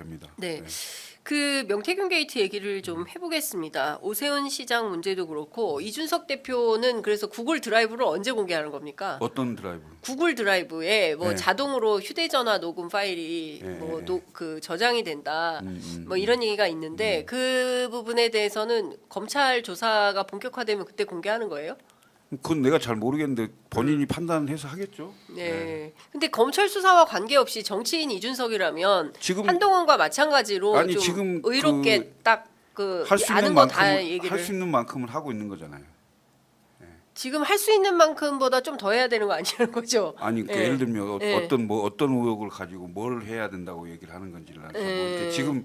됩니다. 네. 그 명태균 게이트 얘기를 좀 해보겠습니다. 오세훈 시장 문제도 그렇고 이준석 대표는 그래서 구글 드라이브를 언제 공개하는 겁니까? 어떤 드라이브? 구글 드라이브에 뭐 네. 자동으로 휴대전화 녹음 파일이 네, 뭐 네. 그 저장이 된다. 뭐 이런 얘기가 있는데 그 부분에 대해서는 검찰 조사가 본격화되면 그때 공개하는 거예요? 그건 내가 잘 모르겠는데 본인이 판단해서 하겠죠. 네. 근데 검찰 수사와 관계없이 정치인 이준석이라면 지금 한동훈과 마찬가지로 아니, 좀 지금 의롭게 딱 그 할 수 아는 있는 거 다 만큼 얘기를 할 수 있는 만큼은 하고 있는 거잖아요. 지금 할 수 있는 만큼보다 좀 더 해야 되는 거 아니냐는 거죠. 아니 그러니까 네. 예를 들면 네. 어떤 의혹을 가지고 뭘 해야 된다고 얘기를 하는 건지를 알고 네. 지금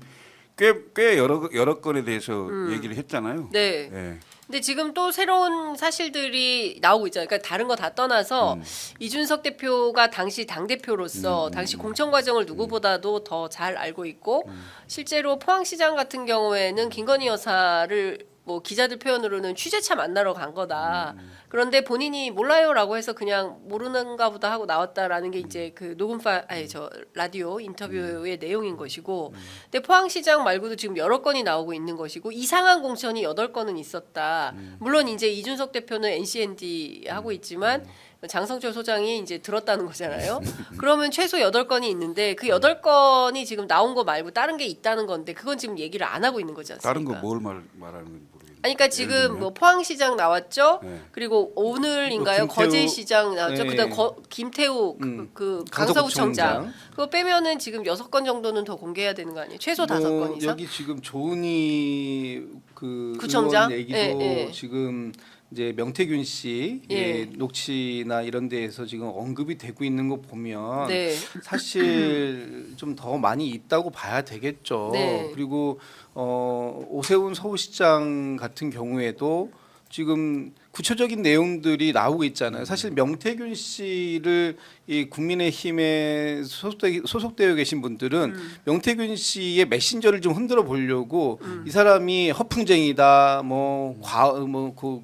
꽤 여러 건에 대해서 얘기를 했잖아요. 네. 예. 근데 지금 또 새로운 사실들이 나오고 있잖아요. 그러니까 다른 거 다 떠나서 이준석 대표가 당시 당 대표로서 당시 공천 과정을 누구보다도 더 잘 알고 있고 실제로 포항시장 같은 경우에는 김건희 여사를 뭐 기자들 표현으로는 취재차 만나러 간 거다. 그런데 본인이 몰라요라고 해서 그냥 모르는가 보다 하고 나왔다라는 게 이제 그 녹음 아니 저 라디오 인터뷰의 내용인 것이고. 근데 포항시장 말고도 지금 여러 건이 나오고 있는 것이고 이상한 공천이 8건은 있었다. 물론 이제 이준석 대표는 NCND 하고 있지만 장성철 소장이 이제 들었다는 거잖아요. 그러면 최소 8건이 있는데 그 8건이 지금 나온 거 말고 다른 게 있다는 건데 그건 지금 얘기를 안 하고 있는 거지 않습니까? 다른 거 뭘 말하는 건지 모르겠는데. 아니, 그러니까 지금 뭐 포항시장 나왔죠. 네. 그리고 오늘인가요? 김태우, 거제시장 나왔죠. 네. 그다음 김태우 그 강서구청장. 그거 빼면은 지금 6건 정도는 더 공개해야 되는 거 아니에요? 최소 5건 이상. 여기 지금 조은희 그 구청장? 의원 얘기도 예, 예. 지금 이제 명태균 씨 예. 녹취나 이런 데에서 지금 언급이 되고 있는 거 보면 네. 사실 좀 더 많이 있다고 봐야 되겠죠. 네. 그리고 오세훈 서울시장 같은 경우에도 지금 구체적인 내용들이 나오고 있잖아요. 사실 명태균 씨를 이 국민의힘에 소속되어 계신 분들은 명태균 씨의 메신저를 좀 흔들어 보려고 이 사람이 허풍쟁이다,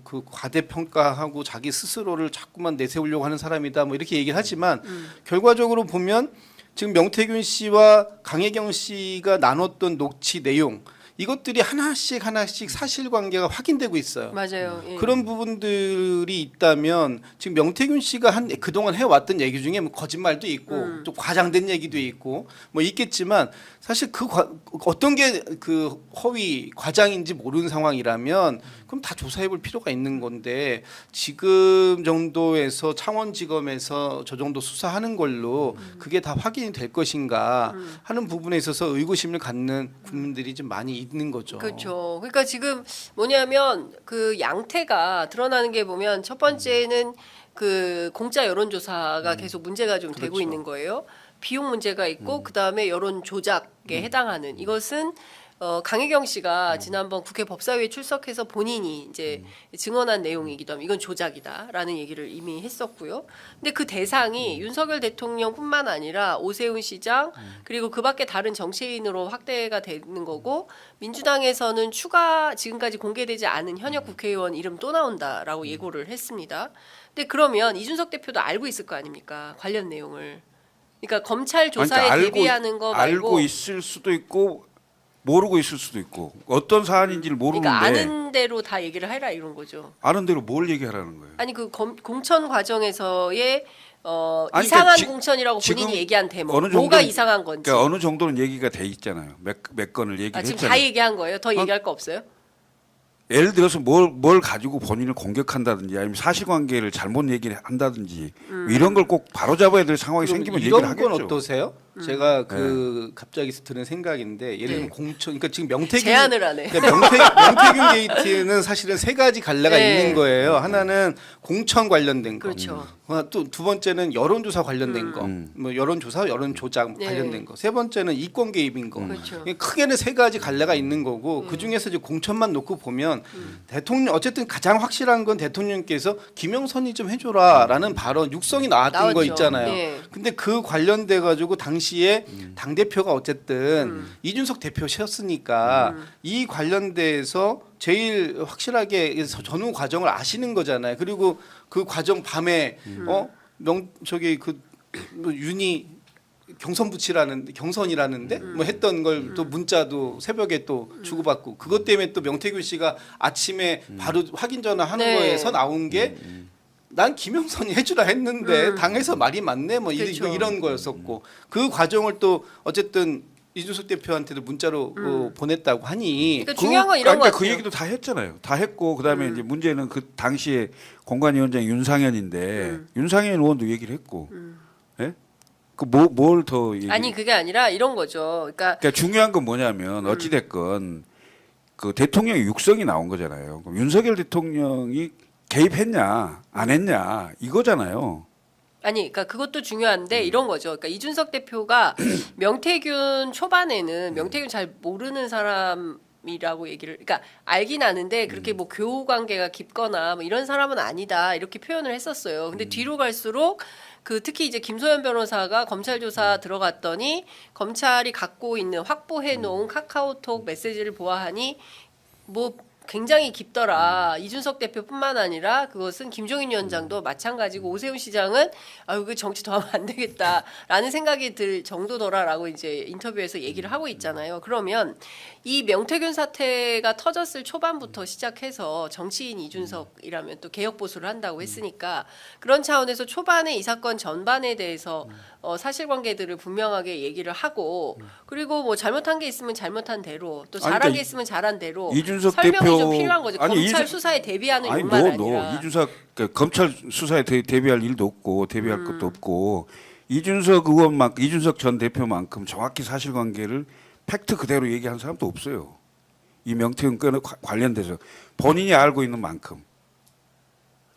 그 과대평가하고 자기 스스로를 자꾸만 내세우려고 하는 사람이다, 뭐 이렇게 얘기를 하지만 결과적으로 보면 지금 명태균 씨와 강혜경 씨가 나눴던 녹취 내용 이것들이 하나씩 사실관계가 확인되고 있어요. 맞아요. 예. 그런 부분들이 있다면 지금 명태균 씨가 그동안 해왔던 얘기 중에 뭐 거짓말도 있고 좀 과장된 얘기도 있고 뭐 있겠지만 사실 어떤 게 그 허위 과장인지 모르는 상황이라면 그럼 다 조사해볼 필요가 있는 건데 지금 정도에서 창원지검에서 저 정도 수사하는 걸로 그게 다 확인이 될 것인가 하는 부분에 있어서 의구심을 갖는 국민들이 좀 많이 있는 거죠. 그렇죠. 그러니까 지금 뭐냐면 그 양태가 드러나는 게 보면 첫 번째는 그 공짜 여론조사가 계속 문제가 좀 되고 그렇죠. 있는 거예요. 비용 문제가 있고 그 다음에 여론 조작에 해당하는 이것은 강혜경 씨가 지난번 국회 법사위에 출석해서 본인이 이제 증언한 내용이기도 하면 이건 조작이다라는 얘기를 이미 했었고요. 근데 그 대상이 윤석열 대통령뿐만 아니라 오세훈 시장 그리고 그밖에 다른 정치인으로 확대가 되는 거고 민주당에서는 추가 지금까지 공개되지 않은 현역 국회의원 이름 또 나온다라고 예고를 했습니다. 근데 그러면 이준석 대표도 알고 있을 거 아닙니까? 관련 내용을. 그러니까 검찰 조사에 그러니까 대비하는 거 말고 알고 있을 수도 있고 모르고 있을 수도 있고 어떤 사안인지를 모르는데 그러니까 아는 대로 다 얘기를 해라 이런 거죠. 아는 대로 뭘 얘기하라는 거예요. 아니 그 공천 과정에서의 아니, 이상한 그러니까 공천이라고 본인이 지금 얘기한 대목 어느 뭐가 정도는- 이상한 건지 그러니까 어느 정도는 얘기가 돼 있잖아요. 몇 건을 얘기를 지금 했잖아요. 다 얘기한 거예요? 더 얘기할 거 없어요? 예를 들어서 뭘 가지고 본인을 공격한다든지 아니면 사실관계를 잘못 얘기를 한다든지 이런 걸 꼭 바로잡아야 될 상황이 생기면 얘기를 이런 하겠죠. 건 어떠세요? 제가 갑자기 드는 생각인데 예를 들면 네. 공천, 그러니까 지금 명태균 제안을 하네. 그러니까 명태균 게이트는 사실은 세 가지 갈래가 네. 있는 거예요. 하나는 공천 관련된 거, 그렇죠. 또 두 번째는 여론조사 관련된 거, 뭐 여론조사, 여론조작 네. 관련된 거, 세 번째는 이권 개입인 거. 그렇죠. 크게는 세 가지 갈래가 있는 거고 그 중에서 이제 공천만 놓고 보면 대통령 어쨌든 가장 확실한 건 대통령께서 김영선이 좀 해줘라라는 발언 육성이 나왔던 거 나왔죠. 있잖아요. 네. 근데 그 관련돼 가지고 당시에 당 대표가 어쨌든 이준석 대표셨으니까 이 관련돼서 제일 확실하게 전후 과정을 아시는 거잖아요. 그리고 그 과정 밤에 뭐 윤희 경선이라는데 뭐 했던 걸 또 문자도 새벽에 또 주고받고 그것 때문에 또 명태균 씨가 아침에 바로 확인 전화하는 네. 거에서 나온 게 난 김영선이 해주라 했는데 당에서 말이 맞네 뭐 그렇죠. 이런 거였었고 그 과정을 또 어쨌든 이준석 대표한테도 문자로 보냈다고 하니 그러니까 중요한 건 이런 거 그러니까 같아요. 그 얘기도 다 했잖아요. 다 했고 그다음에 이제 문제는 그 당시에 공관위원장이 윤상현인데 윤상현 의원도 얘기를 했고, 예? 그 뭘 더 얘기? 아니 그게 아니라 이런 거죠. 그러니까 중요한 건 뭐냐면 어찌 됐건 그 대통령 육성이 나온 거잖아요. 그럼 윤석열 대통령이 개입했냐 안 했냐 이거잖아요. 아니, 그러니까 그것도 중요한데 이런 거죠. 그러니까 이준석 대표가 명태균 초반에는 명태균 잘 모르는 사람이라고 얘기를, 그러니까 알긴 아는데 그렇게 뭐 교우 관계가 깊거나 뭐 이런 사람은 아니다 이렇게 표현을 했었어요. 근데 뒤로 갈수록 그 특히 이제 김소연 변호사가 검찰 조사 들어갔더니 검찰이 갖고 있는 확보해 놓은 카카오톡 메시지를 보아하니 뭐 굉장히 깊더라. 이준석 대표뿐만 아니라 그것은 김종인 위원장도 마찬가지고 오세훈 시장은 아유 그 정치 더 하면 안 되겠다라는 생각이 들 정도더라라고 이제 인터뷰에서 얘기를 하고 있잖아요. 그러면 이 명태균 사태가 터졌을 초반부터 시작해서 정치인 이준석이라면 또 개혁 보수를 한다고 했으니까 그런 차원에서 초반에 이 사건 전반에 대해서 사실관계들을 분명하게 얘기를 하고 그리고 뭐 잘못한 게 있으면 잘못한 대로 또 잘한 그러니까 게 있으면 잘한 대로 이준석 설명이 대표 좀 필요한 거죠. 아니, 검찰 이준- 수사에 대비하는 아니 욕만 너 아니라. 이준석 그러니까 검찰 수사에 대비할 일도 없고 대비할 것도 없고 이준석 의원만큼 이준석 전 대표만큼 정확히 사실관계를 팩트 그대로 얘기한 사람도 없어요. 이 명태균 건에 관련돼서 본인이 알고 있는 만큼.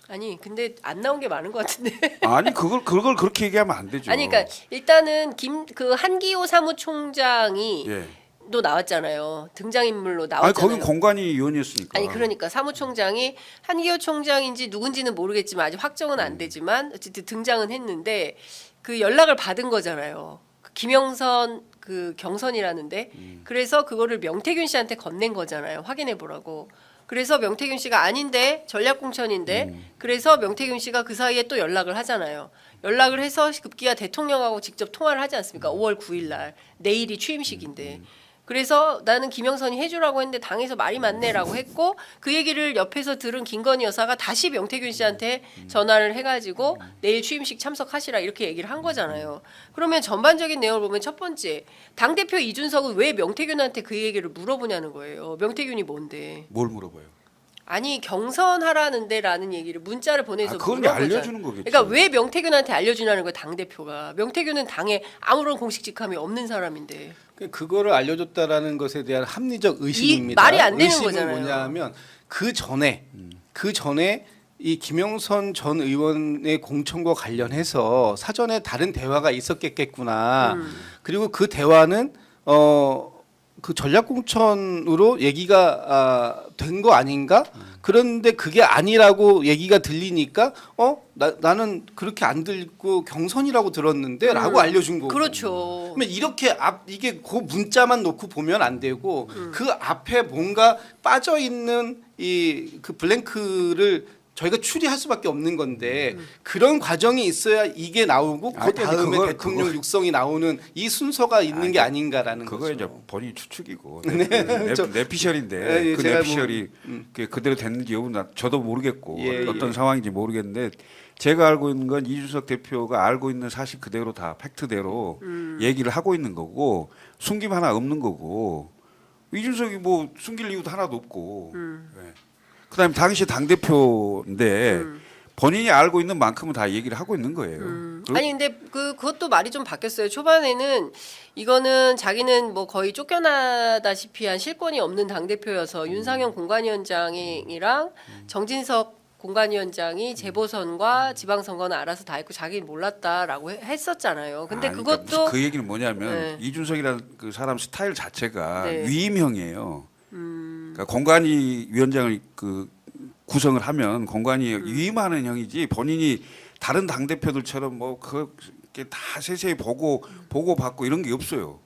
아니 근데 안 나온 게 많은 것 같은데. 아니 그걸 그렇게 얘기하면 안 되죠. 아니 그러니까 일단은 그 한기호 사무총장이 예. 또 나왔잖아요. 등장인물로 아니 나왔잖아요. 거긴 공관위 위원이었으니까. 아니 그러니까 사무총장이 한기호 총장인지 누군지는 모르겠지만 아직 확정은 안 되지만 어쨌든 등장은 했는데 그 연락을 받은 거잖아요. 그 김영선 그 경선이라는데 그래서 그거를 명태균 씨한테 건넨 거잖아요. 확인해 보라고. 그래서 명태균 씨가 아닌데 전략공천인데 그래서 명태균 씨가 그 사이에 또 연락을 하잖아요. 연락을 해서 급기야 대통령하고 직접 통화를 하지 않습니까? 5월 9일 날 내일이 취임식인데 그래서 나는 김영선이 해주라고 했는데 당에서 말이 많네라고 했고 그 얘기를 옆에서 들은 김건희 여사가 다시 명태균 씨한테 전화를 해가지고 내일 취임식 참석하시라 이렇게 얘기를 한 거잖아요. 그러면 전반적인 내용을 보면 첫 번째 당대표 이준석은 왜 명태균한테 그 얘기를 물어보냐는 거예요. 명태균이 뭔데? 뭘 물어봐요? 아니 경선하라는데라는 얘기를 문자를 보내서 그건 물어보자. 알려주는 거겠죠. 그러니까 왜 명태균한테 알려주냐는 거예요. 당 대표가. 명태균은 당에 아무런 공식 직함이 없는 사람인데. 그거를 알려줬다라는 것에 대한 합리적 의심입니다. 말이 안 되는 의심은 거잖아요. 뭐냐면 그 전에 이 김영선 전 의원의 공천과 관련해서 사전에 다른 대화가 있었겠구나. 그리고 그 대화는 그 전략공천으로 얘기가 된 거 아닌가? 그런데 그게 아니라고 얘기가 들리니까 나는 그렇게 안 들고 경선이라고 들었는데라고 알려준 거고. 그렇죠. 그러면 이렇게 이게 그 문자만 놓고 보면 안 되고 그 앞에 뭔가 빠져 있는 이 그 블랭크를 저희가 추리할 수밖에 없는 건데 그런 과정이 있어야 이게 나오고 그 아니, 다음에 대통령 육성이 나오는 이 순서가 있는 게 아닌가라는 그거 거죠. 이제 본인 추측이고 저- 내피셜인데 예, 그 제가 내피셜이 그대로 됐는지 여부는 저도 모르겠고 예, 어떤 예. 상황인지 모르겠는데 제가 알고 있는 건 이준석 대표가 알고 있는 사실 그대로 다 팩트대로 얘기를 하고 있는 거고 숨김 하나 없는 거고 이준석이 뭐 숨길 이유도 하나도 없고 예. 그다음에 당시 당 대표인데 본인이 알고 있는 만큼은 다 얘기를 하고 있는 거예요. 그리고 아니 근데 그것도 말이 좀 바뀌었어요. 초반에는 이거는 자기는 뭐 거의 쫓겨나다시피 한 실권이 없는 당 대표여서 윤상현 공관위원장이랑 정진석 공관위원장이 재보선과 지방선거는 알아서 다 했고 자기는 몰랐다라고 했었잖아요. 근데 아니, 그러니까 그것도 무슨 그 얘기는 뭐냐면 네. 이준석이라는 그 사람 스타일 자체가 네. 위임형이에요. 그러니까 공관위 위원장을 그 구성을 하면 공관위 위임하는 형이지 본인이 다른 당 대표들처럼 뭐 그게 다 세세히 보고 받고 이런 게 없어요.